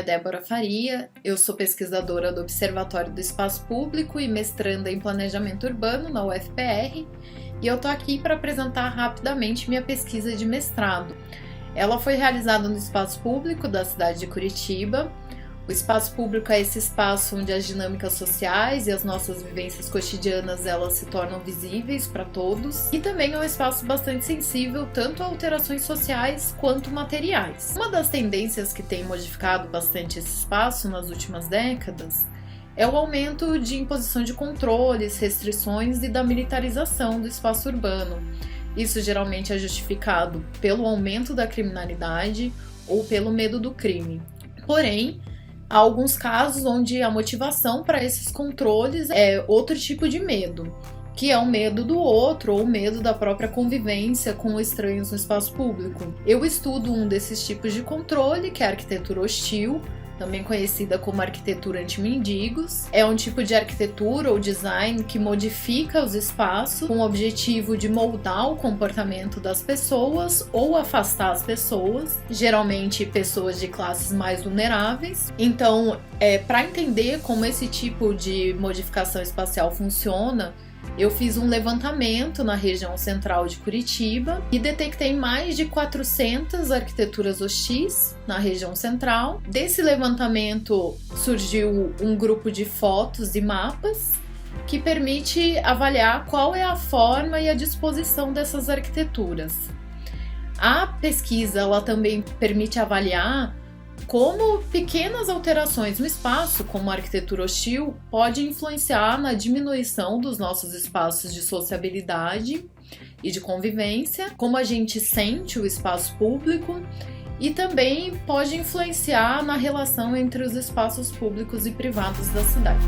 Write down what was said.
é Débora Faria, eu sou pesquisadora do Observatório do Espaço Público e mestranda em Planejamento Urbano na UFPR, e eu tô aqui para apresentar rapidamente minha pesquisa de mestrado. Ela foi realizada no Espaço Público da cidade de Curitiba. O espaço público é esse espaço onde as dinâmicas sociais e as nossas vivências cotidianas elas se tornam visíveis para todos, e também é um espaço bastante sensível tanto a alterações sociais quanto materiais. Uma das tendências que tem modificado bastante esse espaço nas últimas décadas é o aumento de imposição de controles, restrições e da militarização do espaço urbano. Isso geralmente é justificado pelo aumento da criminalidade ou pelo medo do crime. Porém, há alguns casos onde a motivação para esses controles é outro tipo de medo, que é o medo do outro ou o medo da própria convivência com estranhos no espaço público. Eu estudo um desses tipos de controle, que é a arquitetura hostil, também conhecida como arquitetura anti-mendigos. É um tipo de arquitetura ou design que modifica os espaços com o objetivo de moldar o comportamento das pessoas ou afastar as pessoas, geralmente pessoas de classes mais vulneráveis. Então, para entender como esse tipo de modificação espacial funciona, eu fiz um levantamento na região central de Curitiba e detectei mais de 400 arquiteturas hostis na região central. Desse levantamento surgiu um grupo de fotos e mapas que permite avaliar qual é a forma e a disposição dessas arquiteturas. A pesquisa ela também permite avaliar como pequenas alterações no espaço, como a arquitetura hostil, pode influenciar na diminuição dos nossos espaços de sociabilidade e de convivência, como a gente sente o espaço público, e também pode influenciar na relação entre os espaços públicos e privados da cidade.